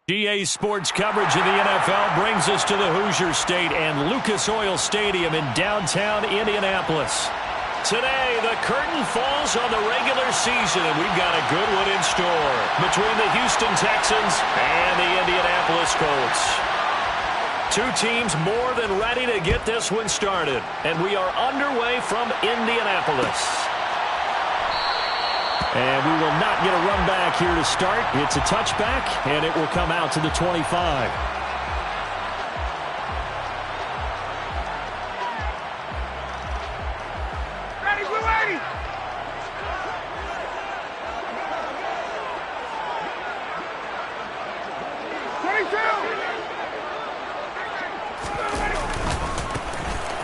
GA Sports coverage of the NFL brings us to the Hoosier State and Lucas Oil Stadium in downtown Indianapolis. Today, the curtain falls on the regular season, and we've got a good one in store between the Houston Texans and the Indianapolis Colts. Two teams more than ready to get this one started, and we are underway from Indianapolis. And we will not get a run back here to start. It's a touchback, and it will come out to the 25. Ready, we're ready.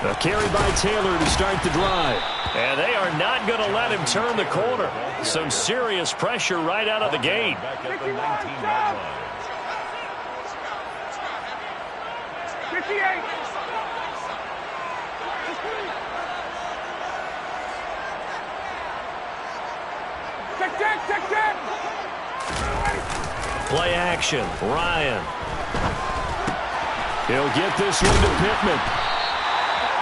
A carry by Taylor to start the drive. And they are not going to let him turn the corner. Some serious pressure right out of the gate. Back at the 19-yard line. 58. Check. Play action. Ryan. He'll get this one to Pittman.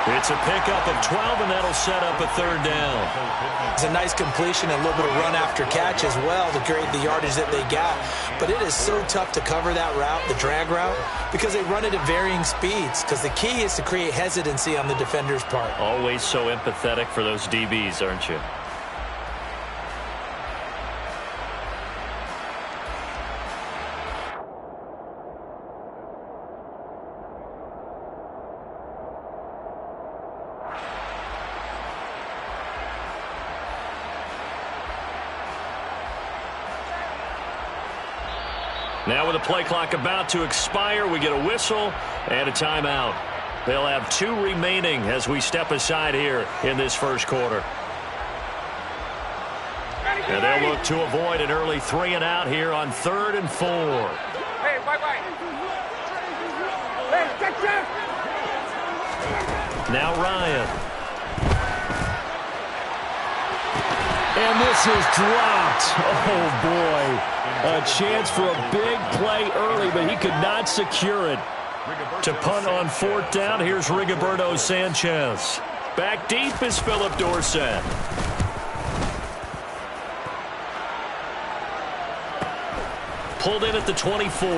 It's a pickup of 12, and that'll set up a third down. It's a nice completion and a little bit of run after catch as well to create the yardage that they got. But it is so tough to cover that route, the drag route, because they run it at varying speeds. Because the key is to create hesitancy on the defender's part. Always so empathetic for those DBs, aren't you? Now with the play clock about to expire, we get a whistle and a timeout. They'll have two remaining as we step aside here in this first quarter. And they'll look to avoid an early 3-and-out here on 3rd and 4. Hey, bye. Hey, check. Now Ryan. And this is dropped. Oh, boy. A chance for a big play early, but he could not secure it. To punt on 4th down, here's Rigoberto Sanchez. Back deep is Philip Dorsett. Pulled in at the 24.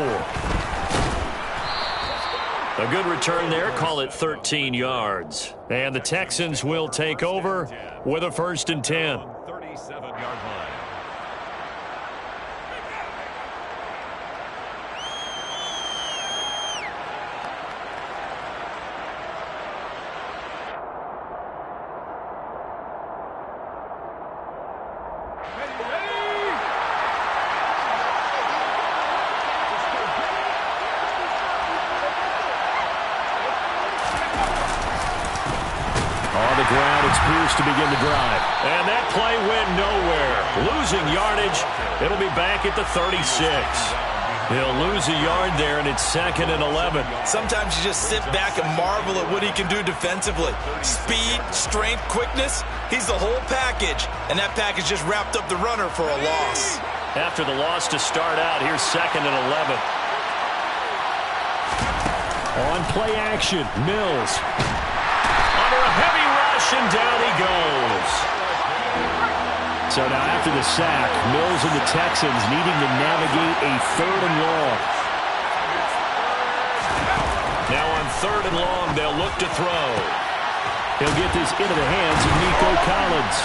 A good return there. Call it 13 yards. And the Texans will take over with a 1st and 10. 37-yard line. On the ground, it's Pierce to begin the drive. And that play went nowhere. Losing yardage. It'll be back at the 36. He'll lose a yard there, and it's 2nd and 11. Sometimes you just sit back and marvel at what he can do defensively. Speed, strength, quickness, he's the whole package. And that package just wrapped up the runner for a loss. After the loss to start out, here's 2nd and 11. On play action, Mills. Under a heavy rush, and down he goes. So now after the sack, Mills and the Texans needing to navigate a 3rd and long. Now on 3rd and long, they'll look to throw. He'll get this into the hands of Nico Collins.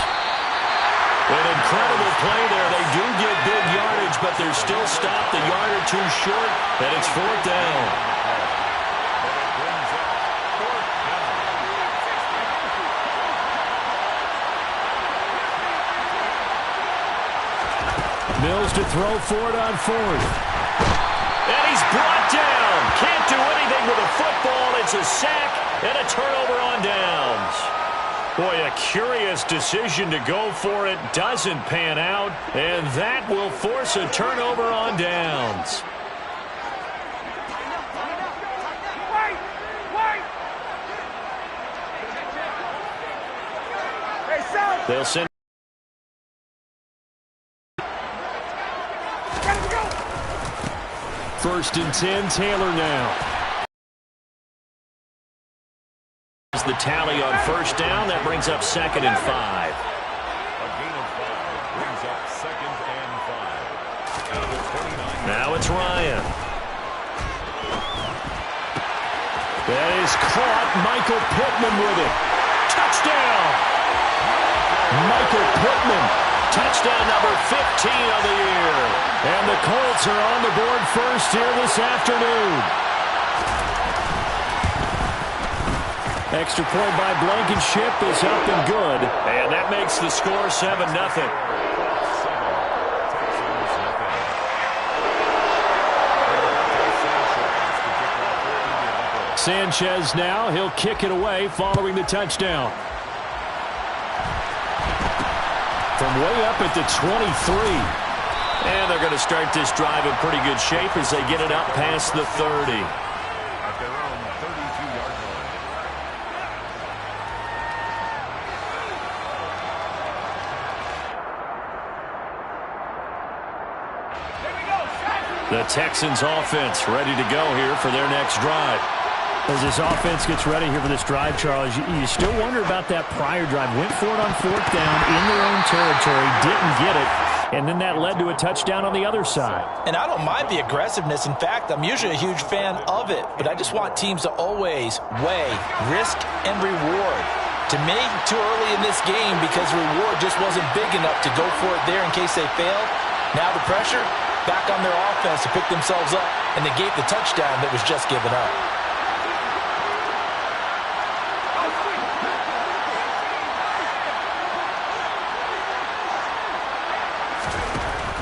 An incredible play there. They do get big yardage, but they're still stopped a yard or two short, and it's 4th down. Mills to throw for it on 4th. And he's brought down. Can't do anything with a football. It's a sack and a turnover on downs. Boy, a curious decision to go for it. Doesn't pan out. And that will force a turnover on downs. They'll send. First and 10, Taylor now. The tally on first down. That brings up 2nd and 5. A gain of 5 brings up 2nd and 5. Out of the 29. Now it's Ryan. That is caught. Michael Pittman with it. Touchdown! Michael Pittman. Touchdown number 15 of the year. And the Colts are on the board first here this afternoon. Extra point by Blankenship is up and good. And that makes the score 7-0. Sanchez now. He'll kick it away following the touchdown. From way up at the 23. And they're going to start this drive in pretty good shape as they get it up past the 30. At their own 32-yard line. The Texans offense ready to go here for their next drive. As this offense gets ready here for this drive, Charles, you still wonder about that prior drive. Went for it on 4th down in their own territory, didn't get it, and then that led to a touchdown on the other side. And I don't mind the aggressiveness. In fact, I'm usually a huge fan of it, but I just want teams to always weigh risk and reward. To me, too early in this game because the reward just wasn't big enough to go for it there in case they failed. Now the pressure back on their offense to pick themselves up and negate the touchdown that was just given up.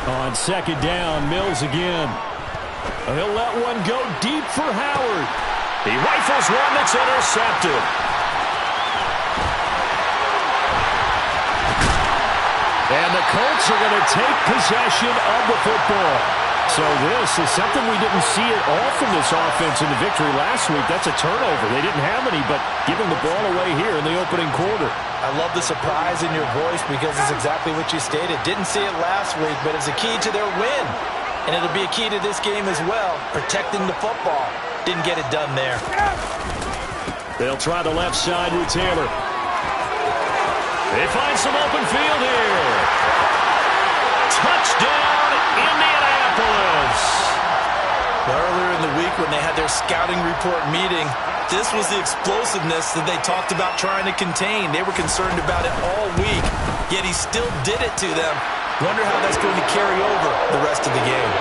On 2nd down, Mills again. He'll let one go deep for Howard. He rifles one that's intercepted. And the Colts are going to take possession of the football. So this is something we didn't see at all from this offense in the victory last week. That's a turnover. They didn't have any, but giving the ball away here in the opening quarter. I love the surprise in your voice because it's exactly what you stated. Didn't see it last week, but it's a key to their win. And it'll be a key to this game as well, protecting the football. Didn't get it done there. They'll try the left side with Taylor. They find some open field here. Touchdown, Indianapolis. Earlier in the week when they had their scouting report meeting, this was the explosiveness that they talked about trying to contain. They were concerned about it all week, yet he still did it to them. Wonder how that's going to carry over the rest of the game.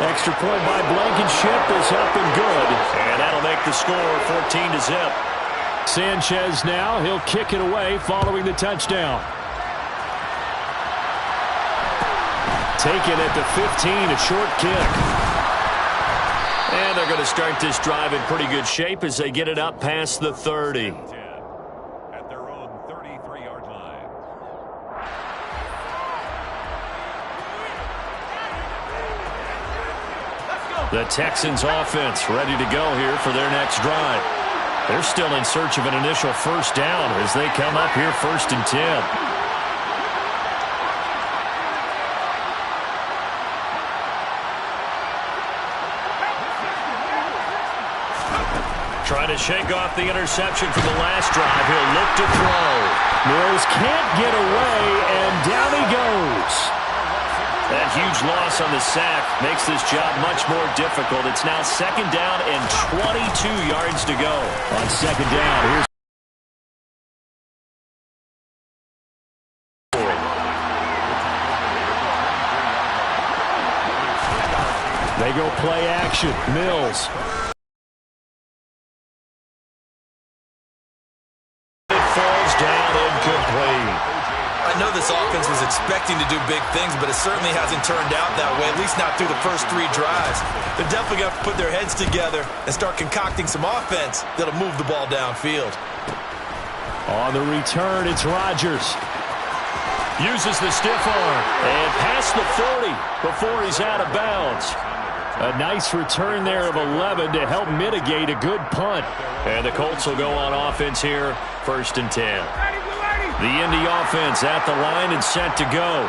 Extra point by Blankenship is up and good. And that'll make the score 14-0. Sanchez now. He'll kick it away following the touchdown. Taken at the 15, a short kick. And they're going to start this drive in pretty good shape as they get it up past the 30. At their own 33-yard line. The Texans offense ready to go here for their next drive. They're still in search of an initial first down as they come up here 1st and 10. Trying to shake off the interception from the last drive. He'll look to throw. Mills can't get away, and down he goes. That huge loss on the sack makes this job much more difficult. It's now 2nd down and 22 yards to go. On 2nd down, here's they go play action. Mills. I know this offense was expecting to do big things, but it certainly hasn't turned out that way, at least not through the first 3 drives. They're definitely going to have to put their heads together and start concocting some offense that'll move the ball downfield. On the return, it's Rodgers. Uses the stiff arm and past the 40 before he's out of bounds. A nice return there of 11 to help mitigate a good punt. And the Colts will go on offense here, 1st and 10. The Indy offense at the line and set to go.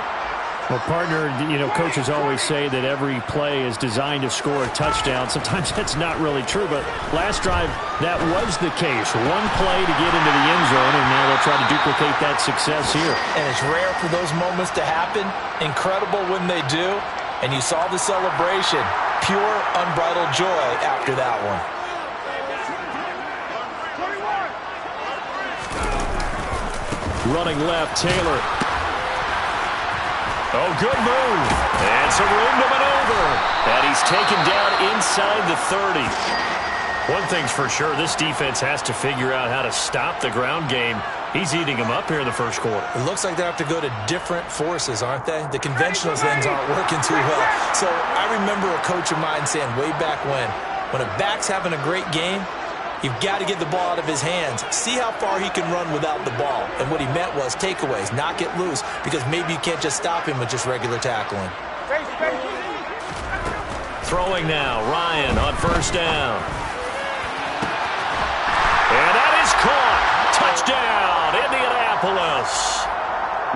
Well, partner, coaches always say that every play is designed to score a touchdown. Sometimes that's not really true, but last drive, that was the case. One play to get into the end zone, and now they'll try to duplicate that success here. And it's rare for those moments to happen. Incredible when they do. And you saw the celebration. Pure, unbridled joy after that one. Running left, Taylor. Oh, good move. And some room to maneuver. And he's taken down inside the 30. One thing's for sure, this defense has to figure out how to stop the ground game. He's eating them up here in the first quarter. It looks like they have to go to different forces, aren't they? The conventional things aren't working too well. So I remember a coach of mine saying way back when a back's having a great game, you've got to get the ball out of his hands. See how far he can run without the ball. And what he meant was takeaways, not get loose, because maybe you can't just stop him with just regular tackling. Throwing now, Ryan on first down. And that is caught. Touchdown, Indianapolis.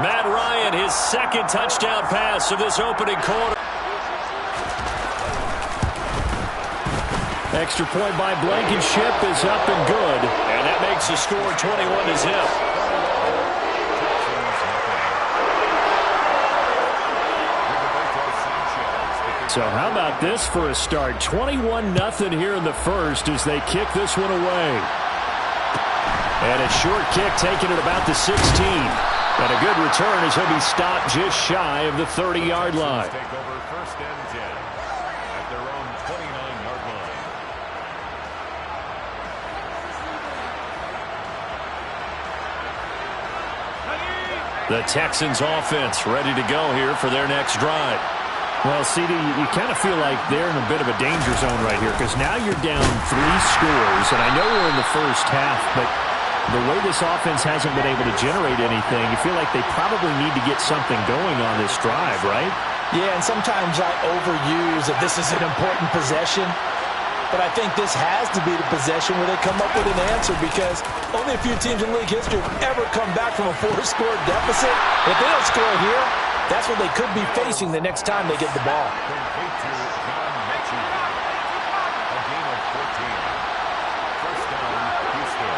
Matt Ryan, his second touchdown pass of this opening quarter. Extra point by Blankenship is up and good. And that makes the score 21-0. So how about this for a start? 21-0 here in the first as they kick this one away. And a short kick taken at about the 16. And a good return as he'll be stopped just shy of the 30-yard line. Take over first and 10 at their own 29-yard line. The Texans offense ready to go here for their next drive. Well, CD, you kind of feel like they're in a bit of a danger zone right here because now you're down 3 scores, and I know we're in the first half, but the way this offense hasn't been able to generate anything, you feel like they probably need to get something going on this drive, right? Yeah, and sometimes I overuse that this is an important possession, but I think this has to be the possession where they come up with an answer because only a few teams in league history have ever come back from a 4-score deficit. If they don't score here, that's what they could be facing the next time they get the ball. Complete to John Mechie. A gain of 14. First down, Houston.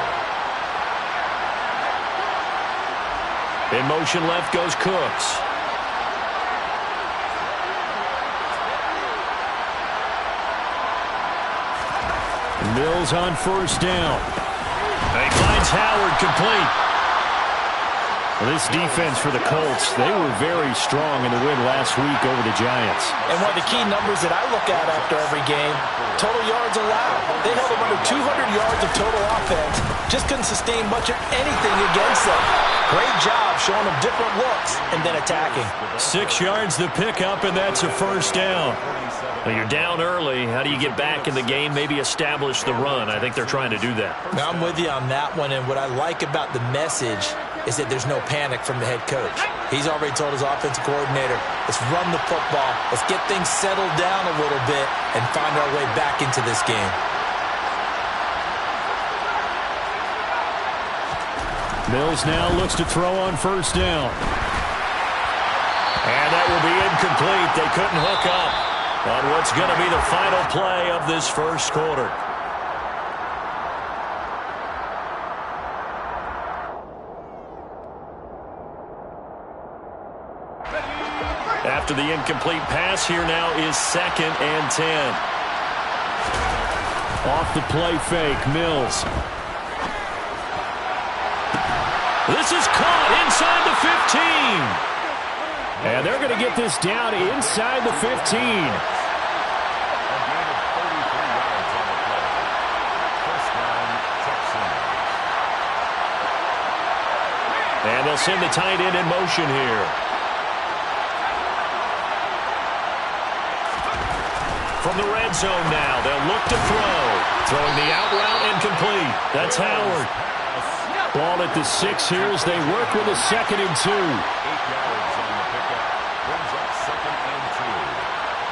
In motion left goes Cooks. Mills on first down. He finds Howard complete. Well, this defense for the Colts, they were very strong in the win last week over the Giants. And one of the key numbers that I look at after every game, total yards allowed. They held them under 200 yards of total offense. Just couldn't sustain much of anything against them. Great job showing them different looks and then attacking. 6 yards the pickup, and that's a first down. Well, you're down early. How do you get back in the game, maybe establish the run? I think they're trying to do that. Now, I'm with you on that one, and what I like about the message is that there's no panic from the head coach. He's already told his offensive coordinator, let's run the football, let's get things settled down a little bit and find our way back into this game. Mills now looks to throw on first down. And that will be incomplete. They couldn't hook up on what's going to be the final play of this first quarter. After the incomplete pass, here now is 2nd and 10. Off the play fake, Mills. This is caught inside the 15. And they're going to get this down inside the 15. A gain of 33 yards on the play. First down, Texans. And they'll send the tight end in motion here. From the red zone now, they'll look to throw. Throwing the out route incomplete. That's Howard. Ball at the 6 here as they work with a 2nd and 2. 8 yards on the pickup. Brings up 2nd and 2.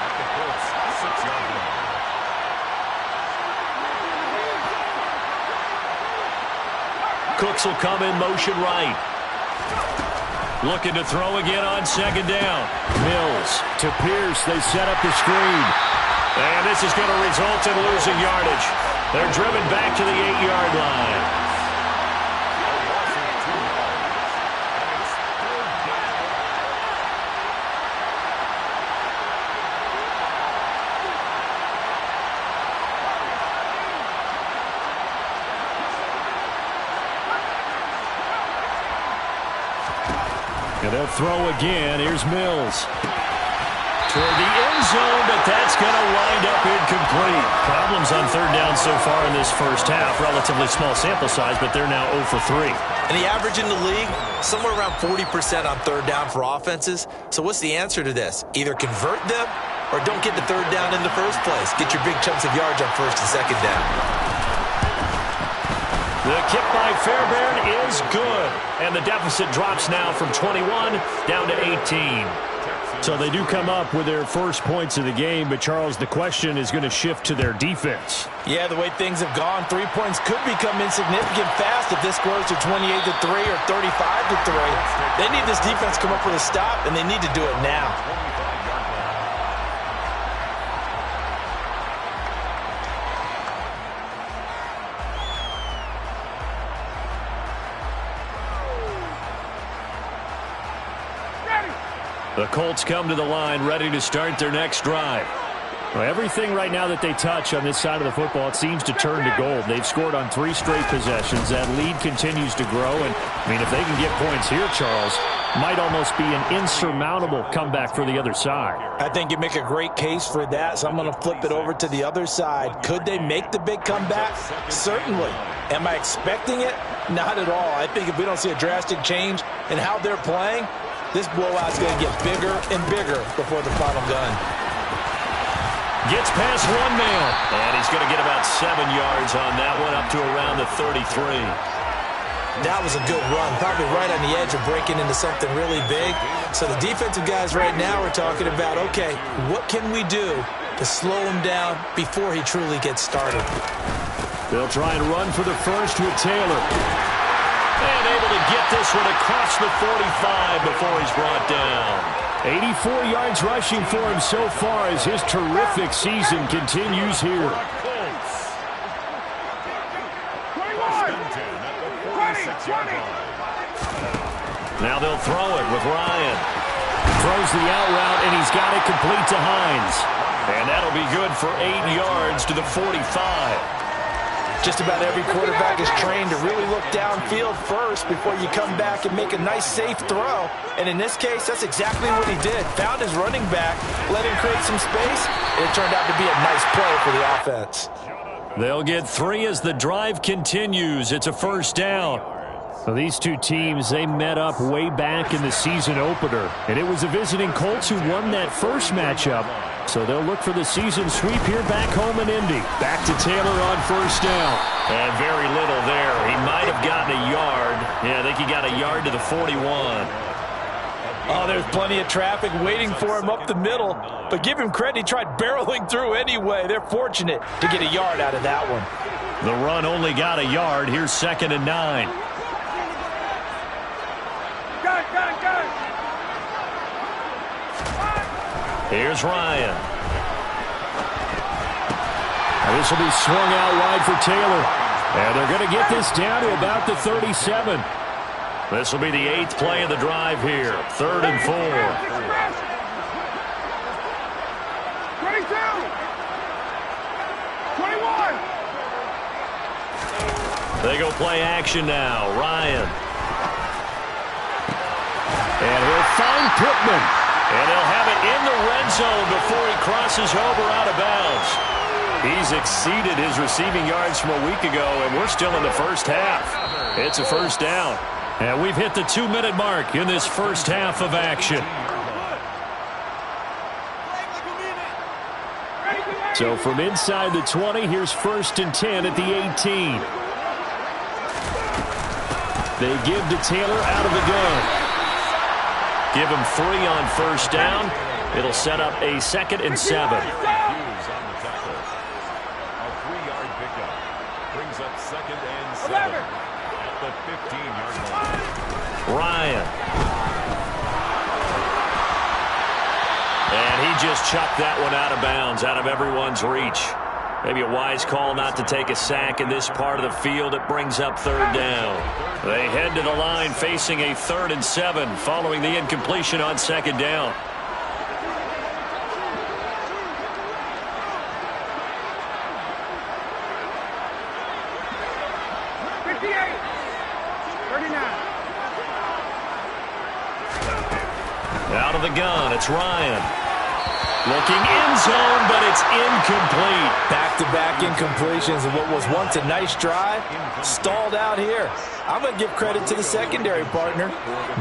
At the Colts, 6-yard line. Cooks will come in motion right. Looking to throw again on second down. Mills to Pierce. They set up the screen. And this is going to result in losing yardage. They're driven back to the 8-yard line. And they'll throw again. Here's Mills. Toward the end zone, but that's going to wind up incomplete. Problems on third down so far in this first half. Relatively small sample size, but they're now 0 for 3. And the average in the league, somewhere around 40% on third down for offenses. So what's the answer to this? Either convert them or don't get the third down in the first place. Get your big chunks of yards on first and second down. The kick by Fairbairn is good. And the deficit drops now from 21 down to 18. So they do come up with their first points of the game, but Charles, the question is going to shift to their defense. Yeah, the way things have gone, 3 points could become insignificant fast if this grows to 28-3 or 35-3. They need this defense to come up with a stop, and they need to do it now. The Colts come to the line ready to start their next drive. Well, everything right now that they touch on this side of the football, it seems to turn to gold. They've scored on 3 straight possessions. That lead continues to grow. And, I mean, if they can get points here, Charles, might almost be an insurmountable comeback for the other side. I think you make a great case for that, so I'm going to flip it over to the other side. Could they make the big comeback? Certainly. Am I expecting it? Not at all. I think if we don't see a drastic change in how they're playing, this blowout's going to get bigger and bigger before the final gun. Gets past one man, and he's going to get about 7 yards on that one, up to around the 33. That was a good run, probably right on the edge of breaking into something really big. So the defensive guys right now are talking about, okay, what can we do to slow him down before he truly gets started? They'll try and run for the first with Taylor. And able to get this one across the 45 before he's brought down. 84 yards rushing for him so far as his terrific season continues here. Now they'll throw it with Ryan. Throws the out route, and he's got it complete to Hines. And that'll be good for 8 yards to the 45. Just about every quarterback is trained to really look downfield first before you come back and make a nice, safe throw. And in this case, that's exactly what he did. Found his running back, let him create some space, and it turned out to be a nice play for the offense. They'll get 3 as the drive continues. It's a first down. So these two teams, they met up way back in the season opener. And it was the visiting Colts who won that first matchup. So they'll look for the season sweep here back home in Indy. Back to Taylor on first down. And very little there. He might have gotten a yard. Yeah, I think he got a yard to the 41. Oh, there's plenty of traffic waiting for him up the middle. But give him credit, he tried barreling through anyway. They're fortunate to get a yard out of that one. The run only got a yard. Here's 2nd and 9. Here's Ryan. Now this will be swung out wide for Taylor. And they're going to get this down to about the 37. This will be the 8th play of the drive here. 3rd and 4. 22. 21. They go play action now. Ryan. And he'll find Pittman. And they'll have it in the red zone before he crosses over out of bounds. He's exceeded his receiving yards from a week ago, and we're still in the first half. It's a first down. And we've hit the 2-minute mark in this first half of action. So from inside the 20, here's 1st and 10 at the 18. They give to Taylor out of the gun. Give him 3 on first down. It'll set up a 2nd and 7. A 3-yard pickup brings up 2nd and 7 at the 15-yard line. Ryan. just chucked that one out of bounds, out of everyone's reach. Maybe a wise call not to take a sack in this part of the field. It brings up third down. They head to the line facing a 3rd and 7 following the incompletion on second down. Out of the gun, it's Ryan. Looking end zone, but it's incomplete. Back-to-back incompletions and what was once a nice drive stalled out here. I'm going to give credit to the secondary partner.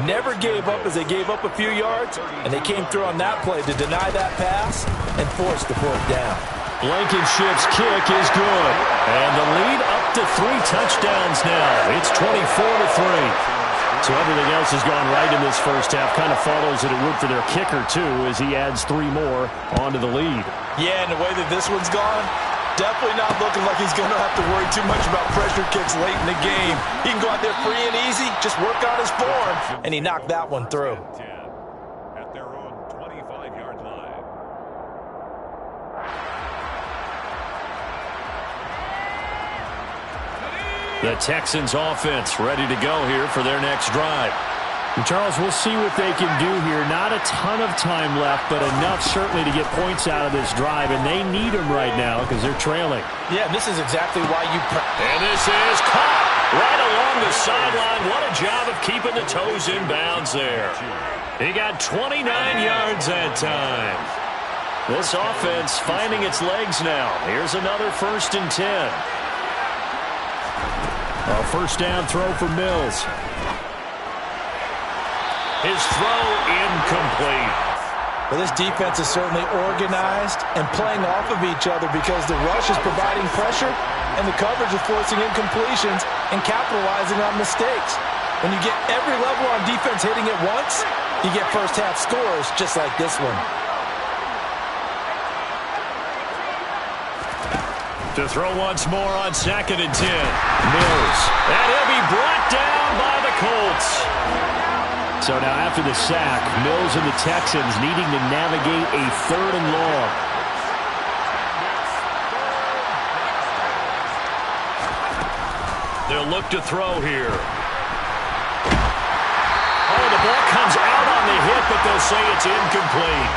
Never gave up as they gave up a few yards, and they came through on that play to deny that pass and force the fourth down. Blankenship's kick is good. And the lead up to 3 touchdowns now. It's 24-3. So everything else has gone right in this first half. Kind of follows that it would for their kicker, too, as he adds 3 more onto the lead. Yeah, and the way that this one's gone, definitely not looking like he's going to have to worry too much about pressure kicks late in the game. He can go out there free and easy, just work on his form, and he knocked that one through. At their own 25-yard line. The Texans offense ready to go here for their next drive. And Charles, we'll see what they can do here. Not a ton of time left, but enough certainly to get points out of this drive, and they need them right now because they're trailing. Yeah, and this is exactly why you... And this is caught right along the sideline. What a job of keeping the toes in bounds there. He got 29 yards that time. This offense finding its legs now. Here's another 1st and 10. A first down throw for Mills. His throw incomplete. Well, this defense is certainly organized and playing off of each other because the rush is providing pressure and the coverage is forcing incompletions and capitalizing on mistakes. When you get every level on defense hitting it once, you get first half scores just like this one. To throw once more on 2nd and 10. Mills. And he'll be brought down by the Colts. So now after the sack, Mills and the Texans needing to navigate a 3rd and long. They'll look to throw here. Oh, the ball comes out on the hit, but they'll say it's incomplete.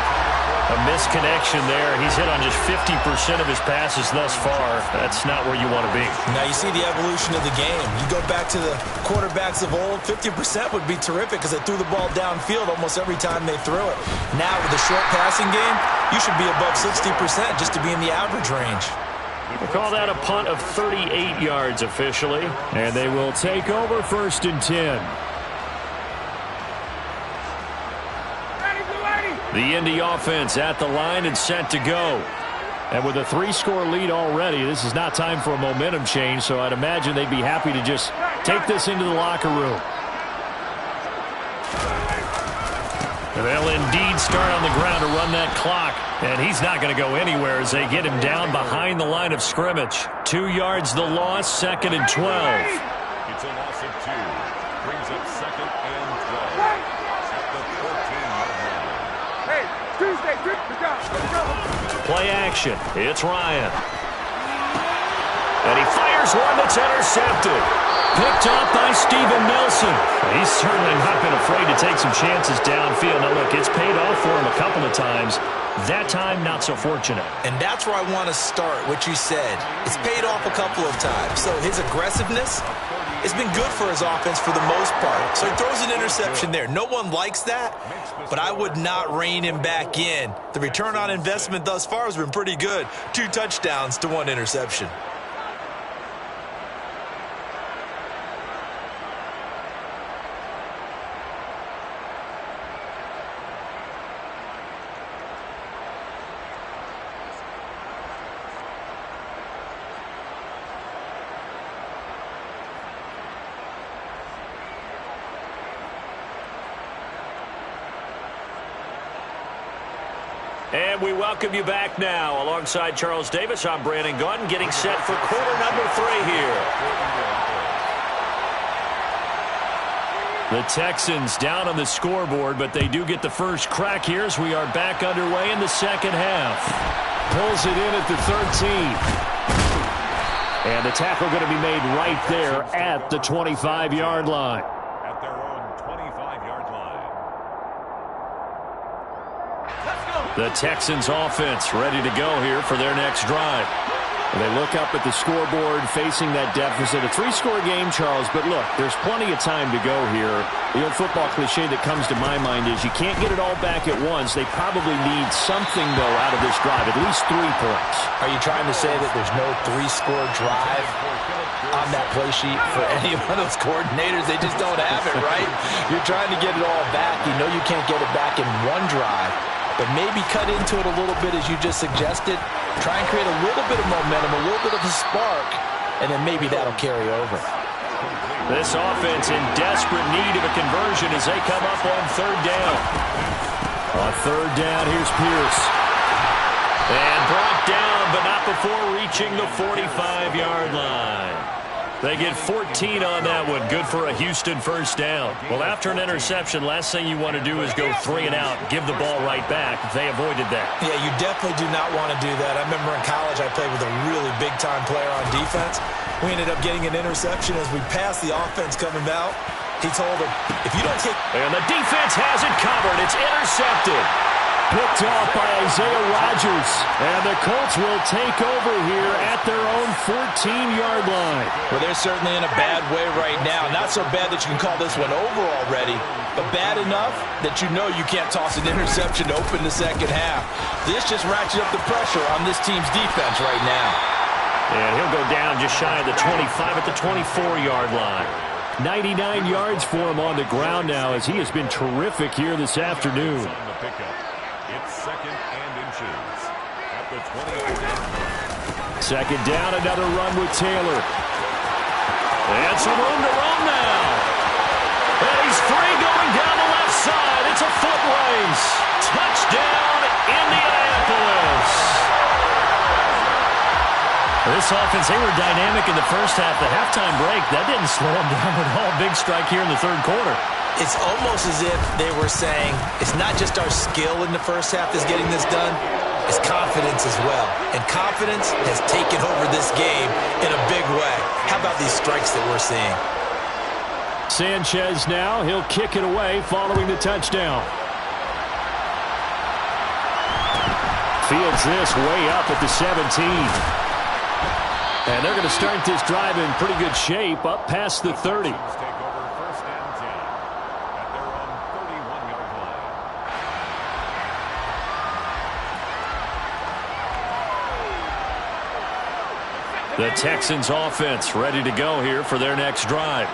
A misconnection there. He's hit on just 50% of his passes thus far. That's not where you want to be. Now you see the evolution of the game. You go back to the quarterbacks of old, 50% would be terrific because they threw the ball downfield almost every time they threw it. Now with the short passing game, you should be above 60% just to be in the average range. We'll call that a punt of 38 yards officially. And they will take over 1st and 10. The Indy offense at the line and set to go. And with a 3-score lead already, this is not time for a momentum change, so I'd imagine they'd be happy to just take this into the locker room. They'll indeed start on the ground to run that clock. And he's not going to go anywhere as they get him down behind the line of scrimmage. 2 yards the loss, 2nd and 12. It's a loss of 2. Brings up 2nd and 12. At the 14-yard line. Hey, Tuesday, good job. Let's go. Play action. It's Ryan. And he fires one that's intercepted. Picked off by Steven Nelson. He's certainly not been afraid to take some chances downfield. Now, look, it's paid off for him a couple of times. That time, not so fortunate. And that's where I want to start, what you said. It's paid off a couple of times. So his aggressiveness has been good for his offense for the most part. So he throws an interception there. No one likes that, but I would not rein him back in. The return on investment thus far has been pretty good. 2 touchdowns to 1 interception. And we welcome you back now. Alongside Charles Davis, I'm Brandon Gaudin, getting set for quarter number 3 here. The Texans down on the scoreboard, but they do get the first crack here as we are back underway in the second half. Pulls it in at the 13. And the tackle going to be made right there at the 25-yard line. At their own 25-yard line. The Texans offense ready to go here for their next drive. They look up at the scoreboard facing that deficit. A 3-score game, Charles, but look, there's plenty of time to go here. The old football cliche that comes to my mind is you can't get it all back at once. They probably need something, though, out of this drive, at least 3 points. Are you trying to say that there's no 3-score drive on that play sheet for any one of those coordinators? They just don't have it, right? You're trying to get it all back. You know you can't get it back in one drive, but maybe cut into it a little bit as you just suggested. Try and create a little bit of momentum, a little bit of a spark, and then maybe that'll carry over. This offense in desperate need of a conversion as they come up on 3rd down. On 3rd down, here's Pierce. And brought down, but not before reaching the 45-yard line. They get 14 on that one. Good for a Houston first down. Well, after an interception, last thing you want to do is go 3 and out, give the ball right back. They avoided that. Yeah, you definitely do not want to do that. I remember in college I played with a really big-time player on defense. We ended up getting an interception as we passed the offense coming out. He told him, if you don't take... And the defense has it covered. It's intercepted. Picked off by Isaiah Rodgers. And the Colts will take over here at their own 14-yard line. Well, they're certainly in a bad way right now. Not so bad that you can call this one over already, but bad enough that you know you can't toss an interception to open the second half. This just ratchets up the pressure on this team's defense right now. And he'll go down just shy of the 25 at the 24-yard line. 99 yards for him on the ground now as he has been terrific here this afternoon. It's 2nd and inches at the 20-yard line. 2nd down, another run with Taylor. And some room to run now. And he's free going down the left side. It's a foot race. Touchdown, Indianapolis. This offense, they were dynamic in the first half. The halftime break, that didn't slow them down at all. Big strike here in the 3rd quarter. It's almost as if they were saying, it's not just our skill in the first half that's getting this done, it's confidence as well. And confidence has taken over this game in a big way. How about these strikes that we're seeing? Sanchez now, he'll kick it away following the touchdown. Fields this way up at the 17. And they're going to start this drive in pretty good shape up past the 30. The Texans offense ready to go here for their next drive.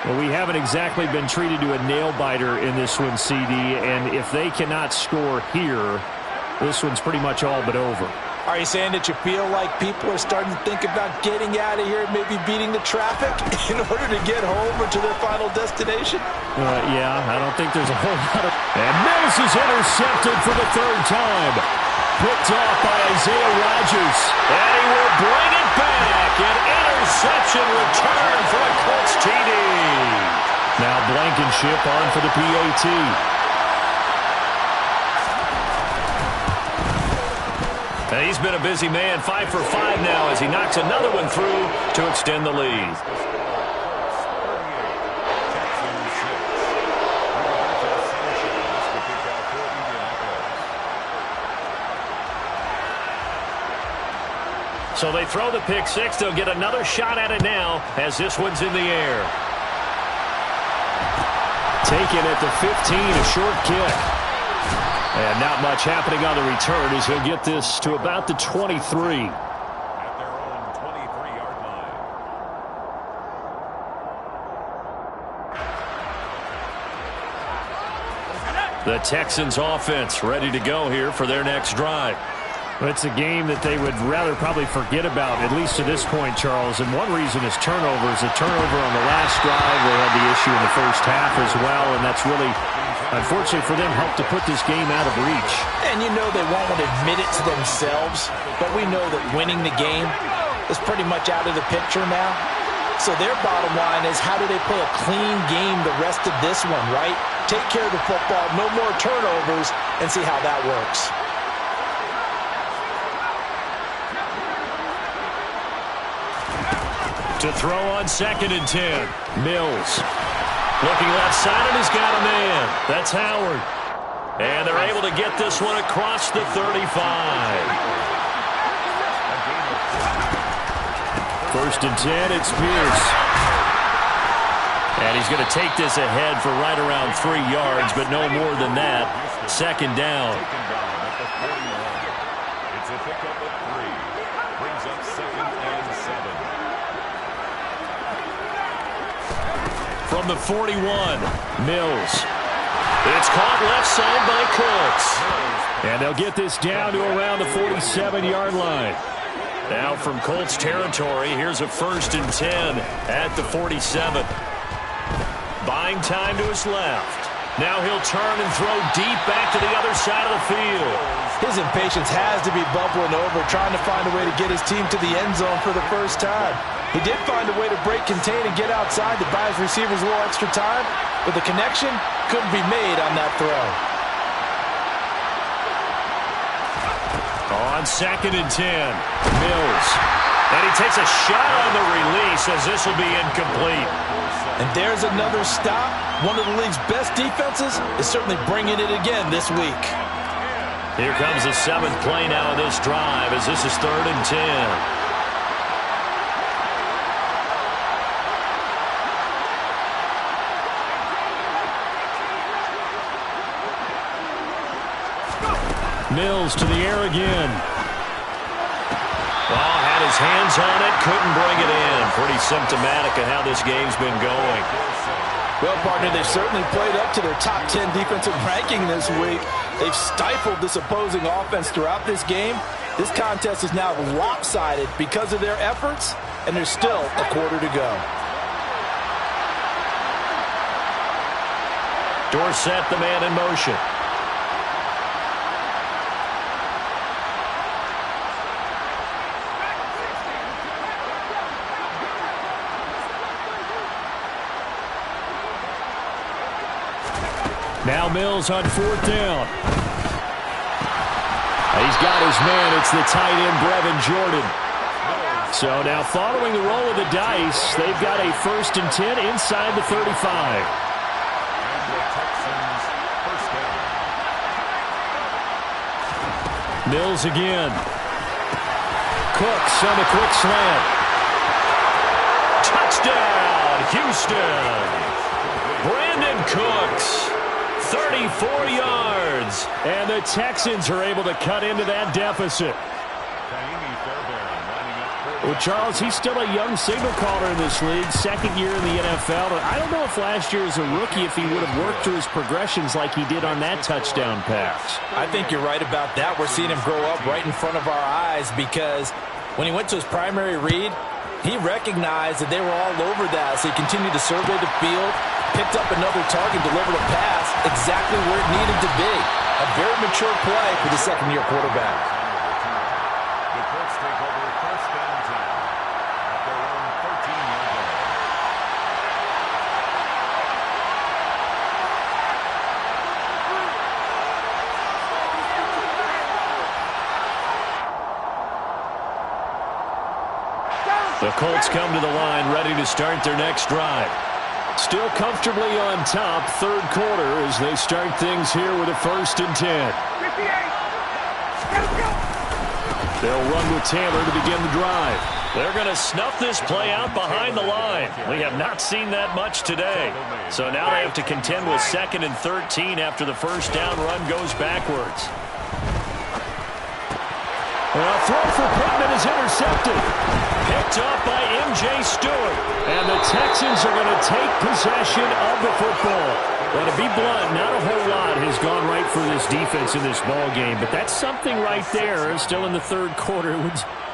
Well, we haven't exactly been treated to a nail-biter in this one, CD, and if they cannot score here, this one's pretty much all but over. Are you saying that you feel like people are starting to think about getting out of here and maybe beating the traffic in order to get home or to their final destination? Yeah, I don't think there's a whole lot of... And Mills is intercepted for the 3rd time. Picked off by Isaiah Rodgers. And he will bring it back. An interception return for a Colts TD. Now Blankenship on for the PAT. And he's been a busy man, 5 for 5 now as he knocks another one through to extend the lead. So they throw the pick 6. They'll get another shot at it now as this one's in the air. Taken at the 15, a short kick. And not much happening on the return as he'll get this to about the 23. At their own 23-yard line. The Texans offense ready to go here for their next drive. It's a game that they would rather probably forget about, at least to this point, Charles. And one reason is turnovers. A turnover on the last drive. They had the issue in the first half as well, and that's really, unfortunately for them, helped to put this game out of reach. And you know they won't admit it to themselves, but we know that winning the game is pretty much out of the picture now. So their bottom line is, how do they play a clean game the rest of this one, right? Take care of the football, no more turnovers, and see how that works. To throw on 2nd and 10. Mills. Looking left side, and he's got a man. That's Howard. And they're able to get this one across the 35. 1st and 10, it's Pierce. And he's going to take this ahead for right around 3 yards, but no more than that. 2nd down. It's a pickup of 3. Brings up 2nd and 7. From the 41, Mills. It's caught left side by Cooks. And they'll get this down to around the 47-yard line. Now from Colts territory, here's a 1st and 10 at the 47. Buying time to his left. Now he'll turn and throw deep back to the other side of the field. His impatience has to be bubbling over, trying to find a way to get his team to the end zone for the first time. He did find a way to break contain and get outside to buy his receivers a little extra time, but the connection couldn't be made on that throw. On 2nd and 10, Mills. And he takes a shot on the release as this will be incomplete. And there's another stop. One of the league's best defenses is certainly bringing it again this week. Here comes the 7th play now of this drive as this is 3rd and 10. Mills to the air again. Well, had his hands on it, couldn't bring it in. Pretty symptomatic of how this game's been going. Well, partner, they've certainly played up to their top 10 defensive ranking this week. They've stifled this opposing offense throughout this game. This contest is now lopsided because of their efforts, and there's still a quarter to go. Dorsett, the man in motion. Now Mills on 4th down. He's got his man. It's the tight end, Brevin Jordan. So now following the roll of the dice, they've got a 1st and 10 inside the 35. Mills again. Cooks on the quick slant. Touchdown, Houston. Brandon Cooks. 34 yards. And the Texans are able to cut into that deficit. Well, Charles, he's still a young signal caller in this league, 2nd year in the NFL. And I don't know if last year as a rookie, if he would have worked through his progressions like he did on that touchdown pass. I think you're right about that. We're seeing him grow up right in front of our eyes, because when he went to his primary read, he recognized that they were all over that. So he continued to survey the field, picked up another target, delivered a pass exactly where it needed to be. A very mature play for the 2nd-year quarterback. The Colts take over 1st and 10 at their own 13-yard line. The Colts come to the line ready to start their next drive. Still comfortably on top, 3rd quarter, as they start things here with a 1st and 10. 58. Let's go. They'll run with Taylor to begin the drive. They're going to snuff this play out behind the line. We have not seen that much today. So now they have to contend with 2nd and 13 after the 1st down run goes backwards. Well, throw for Pittman is intercepted. Picked up by M.J. Stewart. And the Texans are going to take possession of the football. Well, to be blunt, not a whole lot has gone right for this defense in this ball game, but that's something right there. Still in the 3rd quarter,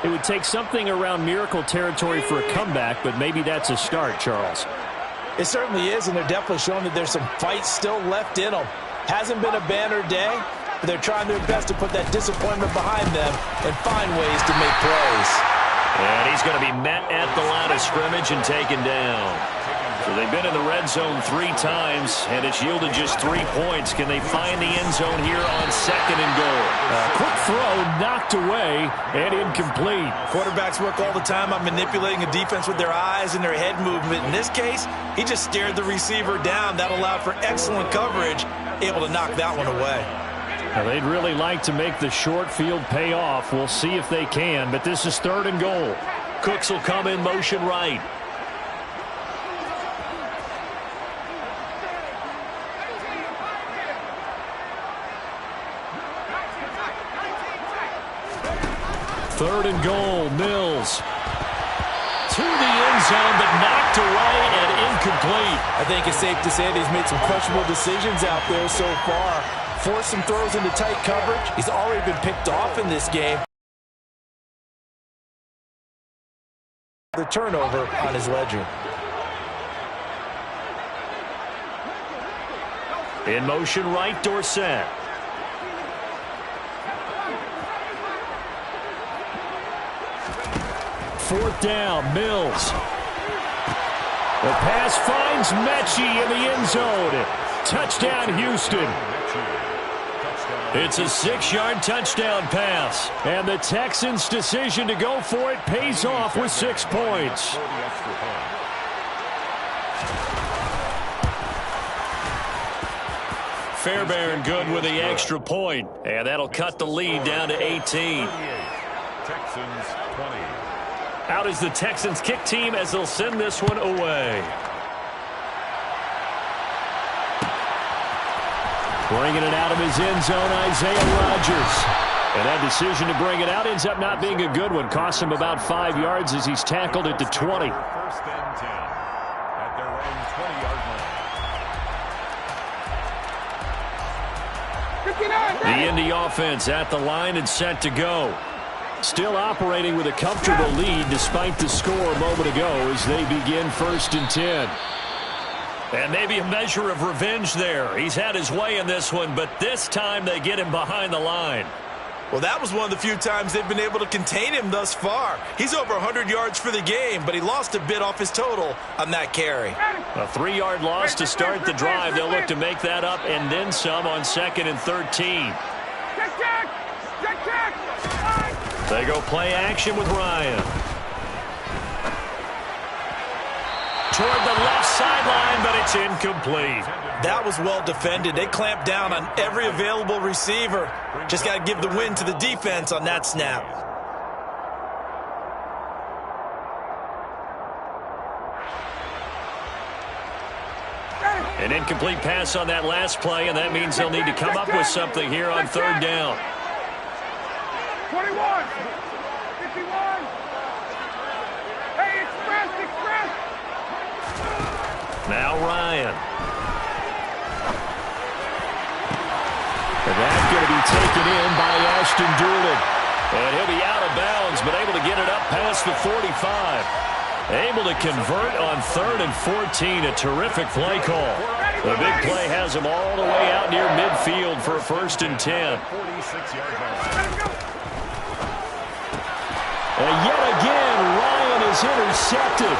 it would take something around miracle territory for a comeback, but maybe that's a start, Charles. It certainly is, and they're definitely showing that there's some fight still left in them. Hasn't been a banner day, but they're trying their best to put that disappointment behind them and find ways to make plays. And he's going to be met at the line of scrimmage and taken down. So they've been in the red zone 3 times, and it's yielded just 3 points. Can they find the end zone here on 2nd and goal? Quick throw knocked away and incomplete. Quarterbacks work all the time on manipulating a defense with their eyes and their head movement. In this case, he just stared the receiver down. That allowed for excellent coverage, able to knock that one away. Now, they'd really like to make the short field pay off. We'll see if they can, but this is 3rd and goal. Cooks will come in motion right. Third and goal, Mills. To the end zone, but knocked away and incomplete. I think it's safe to say that he's made some questionable decisions out there so far. Forced some throws into tight coverage. He's already been picked off in this game. The turnover on his ledger. In motion right, Dorsett. Fourth down, Mills. The pass finds Mechie in the end zone. Touchdown, Houston. It's a 6-yard touchdown pass. And the Texans' decision to go for it pays off with 6 points. Fairbairn good with the extra point. And that'll cut the lead down to 18. Texans 20. Out is the Texans kick team as they'll send this one away. Bringing it out of his end zone, Isaiah Rodgers. And that decision to bring it out ends up not being a good one. Costs him about 5 yards as he's tackled at the 20. 1st and 10 at their own 20-yard line. The Indy offense at the line and set to go. Still operating with a comfortable lead despite the score a moment ago as they begin 1st and 10. And maybe a measure of revenge there. He's had his way in this one, but this time they get him behind the line. Well, that was one of the few times they've been able to contain him thus far. He's over 100 yards for the game, but he lost a bit off his total on that carry. A 3-yard loss to start the drive. They'll look to make that up and then some on 2nd and 13. They go play action with Ryan. Toward the left sideline, but it's incomplete. That was well defended. They clamped down on every available receiver. Just got to give the win to the defense on that snap. An incomplete pass on that last play, and that means they'll need to come up with something here on 3rd down. 21, 51. Hey, express. Now Ryan. And that's going to be taken in by Ashton Doolin. And he'll be out of bounds, but able to get it up past the 45. Able to convert on 3rd and 14. A terrific play call. The big play has him all the way out near midfield for a 1st and 10. 46-yard line. And yet again, Ryan is intercepted.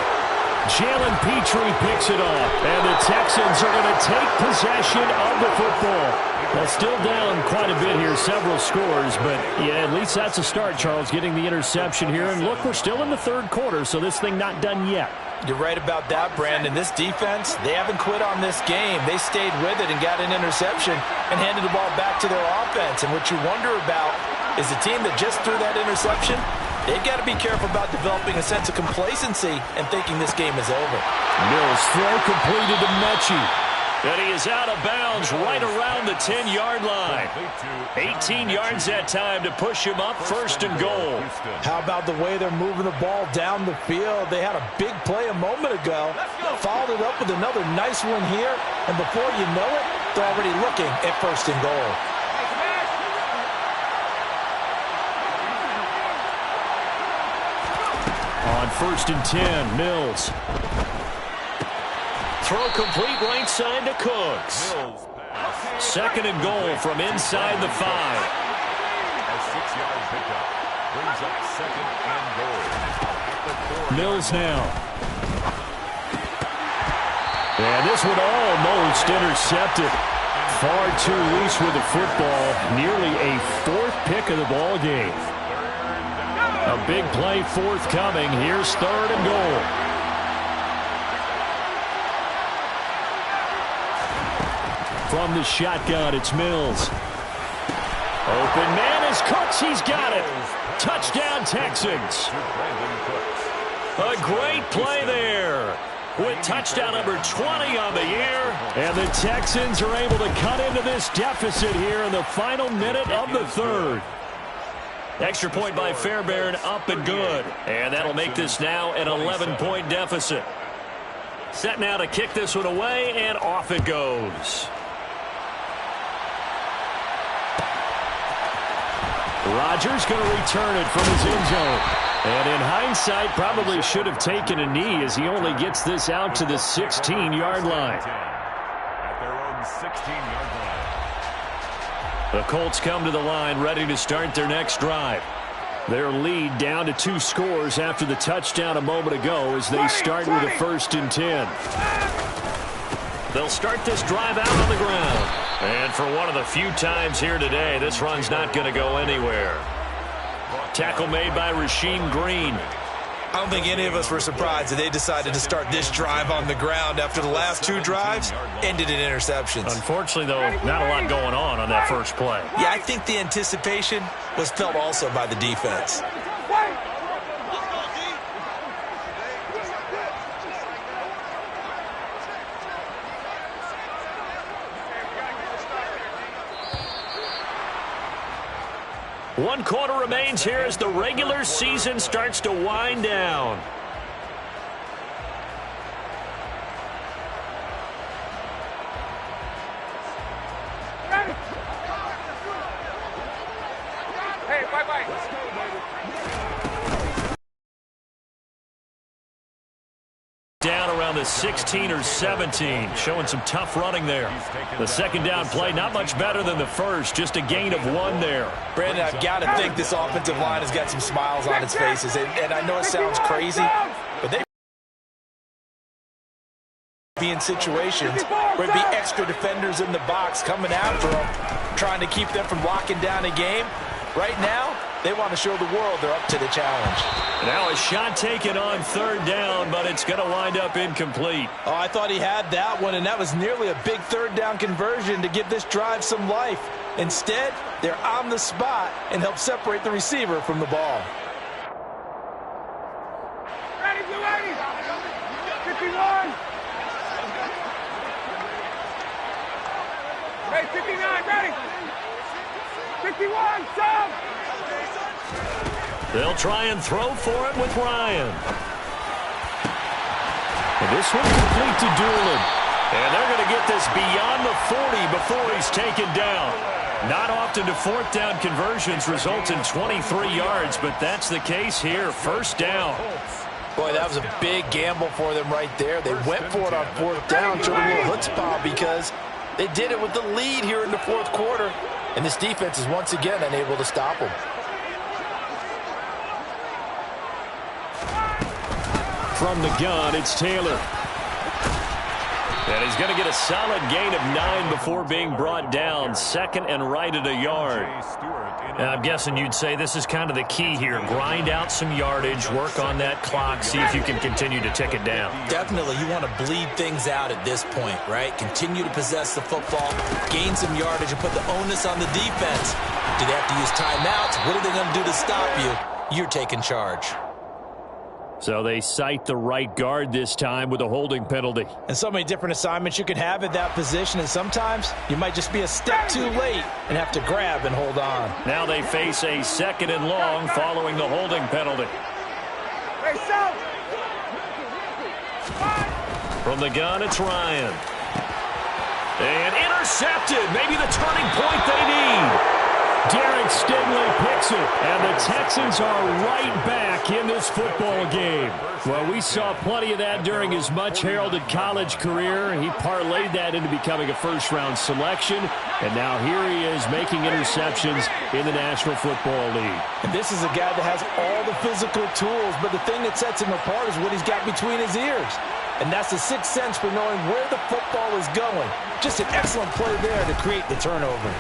Jalen Petrie picks it off, and the Texans are going to take possession of the football. Well, still down quite a bit here, several scores, but yeah, at least that's a start, Charles, getting the interception here. And look, we're still in the 3rd quarter, so this thing not done yet. You're right about that, Brandon. This defense, they haven't quit on this game. They stayed with it and got an interception and handed the ball back to their offense. And what you wonder about is the team that just threw that interception, they've got to be careful about developing a sense of complacency and thinking this game is over. Mills throw completed to Mechie. And he is out of bounds right around the 10-yard line. 18 yards that time to push him up 1st and goal. How about the way they're moving the ball down the field? They had a big play a moment ago, followed it up with another nice one here, and before you know it, they're already looking at 1st and goal. On 1st and 10, Mills. Throw complete right side to Cooks. 2nd and goal from inside the 5. A 6-yard pickup. Brings up second and goal. Mills now. And this one almost intercepted. Far too loose with the football. Nearly a fourth pick of the ball game. A big play forthcoming. Here's third and goal. From the shotgun, it's Mills. Open man is Cooks. He's got it. Touchdown, Texans. A great play there. With touchdown number 20 on the year. And the Texans are able to cut into this deficit here in the final minute of the third. Extra point by Fairbairn, up and good. And that'll make this now an 11-point deficit. Set now to kick this one away, and off it goes. Rodgers going to return it from his end zone. And in hindsight, probably should have taken a knee as he only gets this out to the 16-yard line. At their own 16-yard line. The Colts come to the line ready to start their next drive. Their lead down to 2 scores after the touchdown a moment ago as they start with a 1st and 10. They'll start this drive out on the ground. And for one of the few times here today, this run's not going to go anywhere. Tackle made by Rasheem Green. I don't think any of us were surprised that they decided to start this drive on the ground after the last 2 drives ended in interceptions. Unfortunately, though, not a lot going on that first play. Yeah, I think the anticipation was felt also by the defense. One quarter remains here as the regular season starts to wind down. Hey, bye-bye. Down around the 16 or 17, showing some tough running there. The second down play, not much better than the first, just a gain of 1 there. Brandon, I've got to think this offensive line has got some smiles on its faces. And I know it sounds crazy, but they be in situations where it'd be extra defenders in the box coming after them, trying to keep them from locking down a game. Right now, they want to show the world they're up to the challenge. Now a shot taken on 3rd down, but it's going to wind up incomplete. Oh, I thought he had that one, and that was nearly a big 3rd down conversion to give this drive some life. Instead, they're on the spot and help separate the receiver from the ball. Ready, blue 80. 51. Hey, 59, ready. 51, sub. They'll try and throw for it with Ryan. And this one complete to Doolin. And they're going to get this beyond the 40 before he's taken down. Not often do 4th down conversions result in 23 yards, but that's the case here. 1st down. Boy, that was a big gamble for them right there. They went for it on 4th down, showed a little chutzpah because they did it with the lead here in the 4th quarter. And this defense is once again unable to stop them. From the gun, it's Taylor. And he's going to get a solid gain of 9 before being brought down. 2nd and right at a yard. And I'm guessing you'd say this is kind of the key here. Grind out some yardage, work on that clock, see if you can continue to tick it down. Definitely, you want to bleed things out at this point, right? Continue to possess the football, gain some yardage, and put the onus on the defense. Do they have to use timeouts? What are they going to do to stop you? You're taking charge. So they cite the right guard this time with a holding penalty. And so many different assignments you can have at that position, and sometimes you might just be a step too late and have to grab and hold on. Now they face a 2nd and long following the holding penalty. Hey, sub. From the gun, it's Ryan. And intercepted. Maybe the turning point they need. Derek Stingley picks it, and the Texans are right back in this football game. Well, we saw plenty of that during his much-heralded college career. He parlayed that into becoming a first-round selection, and now here he is making interceptions in the National Football League. And this is a guy that has all the physical tools, but the thing that sets him apart is what he's got between his ears. And that's the sixth sense for knowing where the football is going. Just an excellent play there to create the turnover.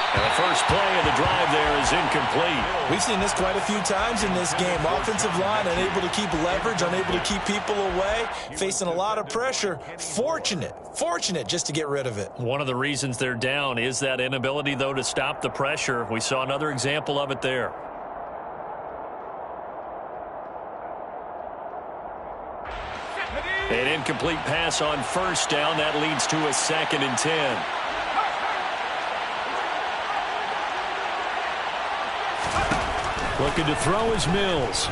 And the first play of the drive there is incomplete. We've seen this quite a few times in this game. Offensive line unable to keep leverage, unable to keep people away, facing a lot of pressure. Fortunate just to get rid of it. One of the reasons they're down is that inability, though, to stop the pressure. We saw another example of it there. An incomplete pass on first down. That leads to a 2nd and 10. Looking to throw is Mills.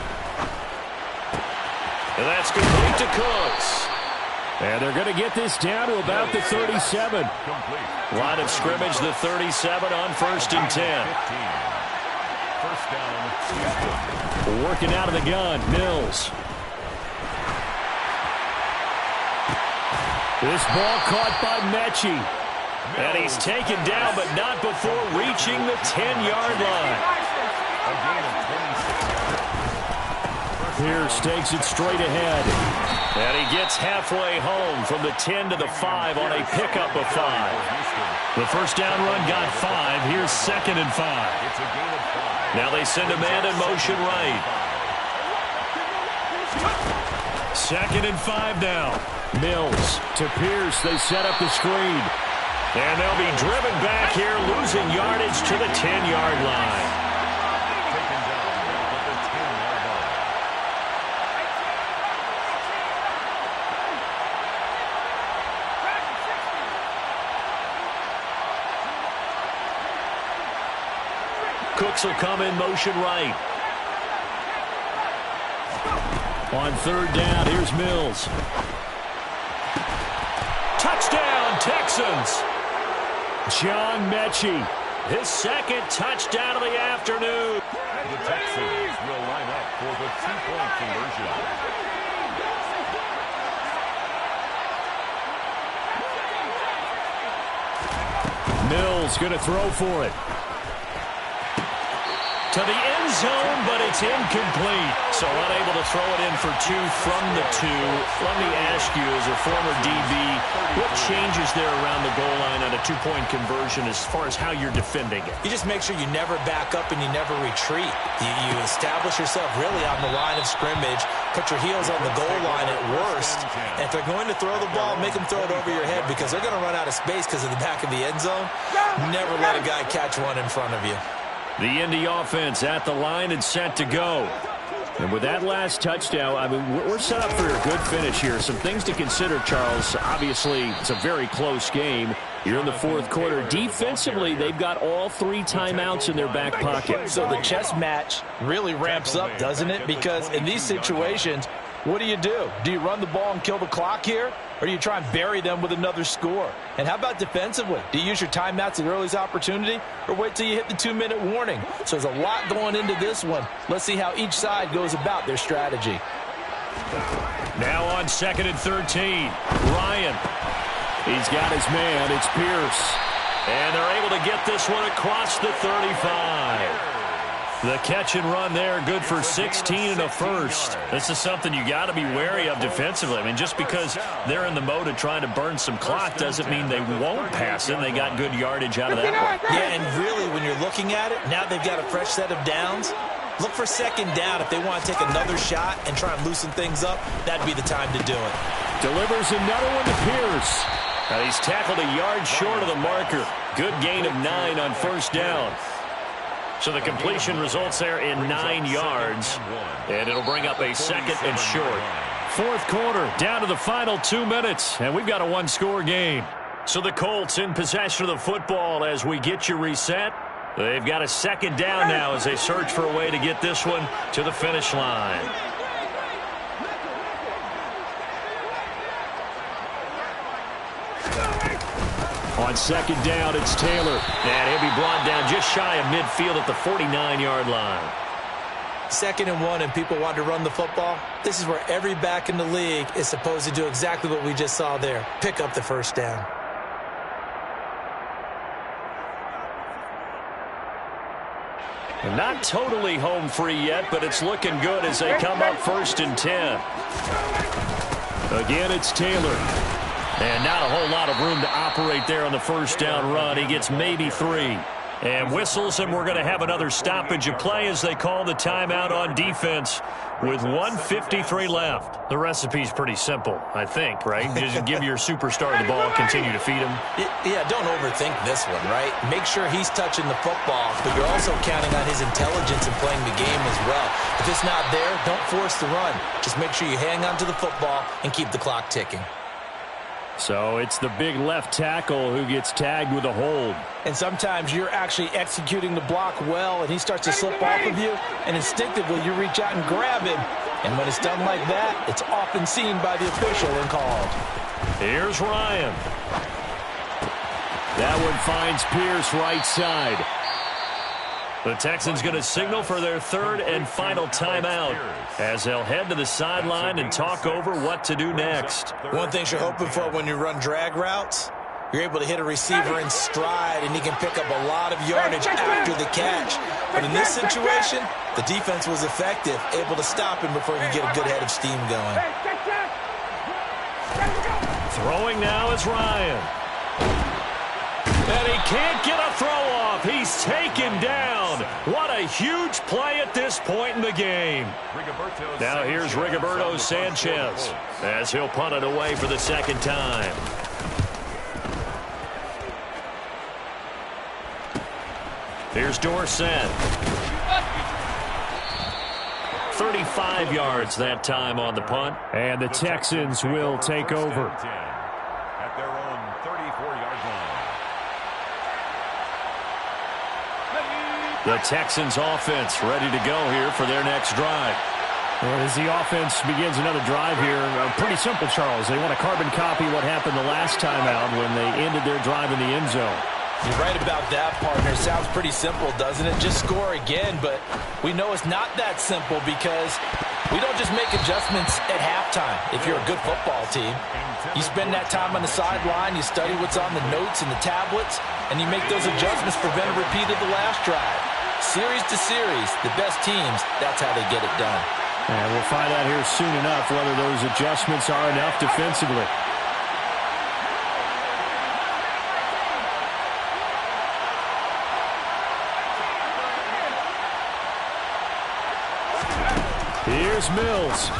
And that's complete to Cooks. And they're going to get this down to about the 37. Line of scrimmage, the 37 on 1st and 10. First down. Working out of the gun, Mills. This ball caught by Mechie. And he's taken down, but not before reaching the 10-yard line. Pierce takes it straight ahead. And he gets halfway home from the 10 to the 5 on a pickup of 5. The first down run got 5. Here's 2nd and 5. Now they send a man in motion right. 2nd and 5 now. Mills to Pierce. They set up the screen. And they'll be driven back here, losing yardage to the 10-yard line. Cooks will come in motion right. On 3rd down, here's Mills. Touchdown, Texans. John Mechie. His 2nd touchdown of the afternoon. The Texans will line up for the 2-point conversion. Mills going to throw for it. To the end zone, but it's incomplete. So unable to throw it in for 2 from the 2. Let me ask you, as a former DB, what changes there around the goal line on a 2-point conversion as far as how you're defending it? You just make sure you never back up and you never retreat. You establish yourself really on the line of scrimmage, put your heels on the goal line at worst. And if they're going to throw the ball, make them throw it over your head because they're going to run out of space because of the back of the end zone. Never let a guy catch one in front of you. The Indy offense at the line and set to go. And with that last touchdown, I mean, we're set up for a good finish here. Some things to consider, Charles. Obviously, it's a very close game. You're in the 4th quarter. Defensively, they've got all 3 timeouts in their back pocket. So the chess match really ramps up, doesn't it? Because in these situations, what do? Do you run the ball and kill the clock here? Or do you try and bury them with another score? And how about defensively? Do you use your timeouts at earliest opportunity? Or wait till you hit the 2-minute warning? So there's a lot going into this one. Let's see how each side goes about their strategy. Now on 2nd and 13. Ryan. He's got his man. It's Pierce. And they're able to get this one across the 35. The catch and run there, good for 16 and a first. This is something you got to be wary of defensively. I mean, just because they're in the mode of trying to burn some clock doesn't mean they won't pass it. They got good yardage out of that one. Yeah, and really, when you're looking at it, now they've got a fresh set of downs. Look for 2nd down. If they want to take another shot and try and loosen things up, that'd be the time to do it. Delivers another one to Pierce. Now he's tackled a yard short of the marker. Good gain of 9 on 1st down. So the completion results there in 9 yards. And it'll bring up a 2nd and short. 4th quarter, down to the final 2 minutes. And we've got a 1-score game. So the Colts in possession of the football as we get you reset. They've got a 2nd down now as they search for a way to get this one to the finish line. On second down, it's Taylor. And he'll be brought down just shy of midfield at the 49-yard line. 2nd and 1 and people want to run the football. This is where every back in the league is supposed to do exactly what we just saw there. Pick up the first down. Not totally home free yet, but it's looking good as they come up 1st and 10. Again, it's Taylor. And not a whole lot of room to operate there on the first down run. He gets maybe 3. And whistles, and we're going to have another stoppage of play as they call the timeout on defense with 1:53 left. The recipe's pretty simple, I think, right? Just give your superstar the ball, continue to feed him. Yeah, don't overthink this one, right? Make sure he's touching the football, but you're also counting on his intelligence in playing the game as well. If it's not there, don't force the run. Just make sure you hang on to the football and keep the clock ticking. So it's the big left tackle who gets tagged with a hold. And sometimes you're actually executing the block well, and he starts to slip off of you, and instinctively you reach out and grab him. And when it's done like that, it's often seen by the official and called. Here's Ryan. That one finds Pierce right side. The Texans going to signal for their 3rd and final timeout as they'll head to the sideline and talk over what to do next. One thing you're hoping for when you run drag routes, you're able to hit a receiver in stride, and he can pick up a lot of yardage after the catch. But in this situation, the defense was effective, able to stop him before he could get a good head of steam going. Throwing now is Ryan. And he can't get a throw off. He's taken down. What a huge play at this point in the game. Now here's Rigoberto Sanchez as he'll punt it away for the 2nd time. Here's Dorsett. 35 yards that time on the punt. And the Texans will take over. At their own 34-yard line. The Texans offense ready to go here for their next drive. Well, as the offense begins another drive here, pretty simple, Charles. They want to carbon copy what happened the last time out when they ended their drive in the end zone. You're right about that, partner. Sounds pretty simple, doesn't it? Just score again, but we know it's not that simple because we don't just make adjustments at halftime if you're a good football team. You spend that time on the sideline, you study what's on the notes and the tablets, and you make those adjustments to prevent a repeat of the last drive. Series to series, the best teams, that's how they get it done. And we'll find out here soon enough whether those adjustments are enough defensively. Here's Mills.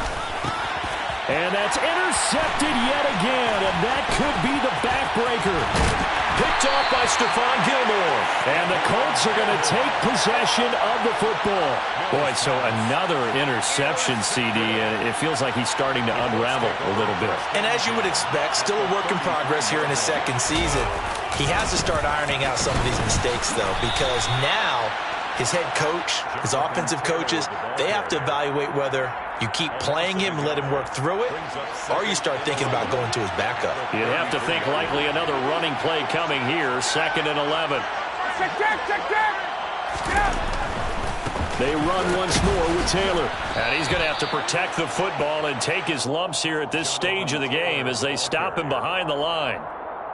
And that's intercepted yet again, and that could be the backbreaker. Picked off by Stephon Gilmore. And the Colts are going to take possession of the football. Boy, so another interception, CD, and it feels like he's starting to unravel a little bit. And as you would expect, still a work in progress here in his 2nd season. He has to start ironing out some of these mistakes, though, because now his head coach, his offensive coaches, they have to evaluate whether you keep playing him and let him work through it, or you start thinking about going to his backup. You'd have to think likely another running play coming here, 2nd and 11. They run once more with Taylor. And he's going to have to protect the football and take his lumps here at this stage of the game as they stop him behind the line.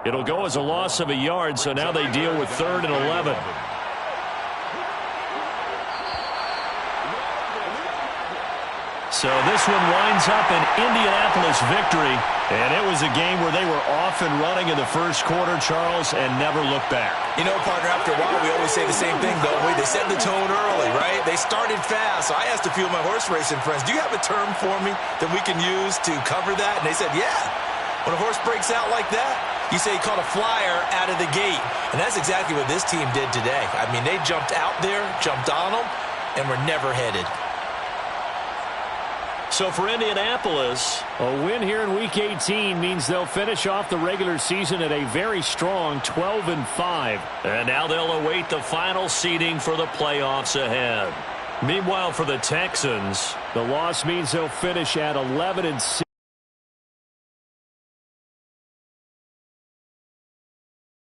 It'll go as a loss of a yard, so now they deal with 3rd and 11. So this one winds up an Indianapolis victory, and it was a game where they were off and running in the first quarter, Charles, and never looked back. You know, partner, after a while, we always say the same thing, don't we? They set the tone early, right? They started fast. So I asked a few of my horse racing friends, do you have a term for me that we can use to cover that? And they said, yeah. When a horse breaks out like that, you say he caught a flyer out of the gate. And that's exactly what this team did today. I mean, they jumped out there, jumped on them, and were never headed. So for Indianapolis, a win here in Week 18 means they'll finish off the regular season at a very strong 12-5. And now they'll await the final seeding for the playoffs ahead. Meanwhile, for the Texans, the loss means they'll finish at 11-6.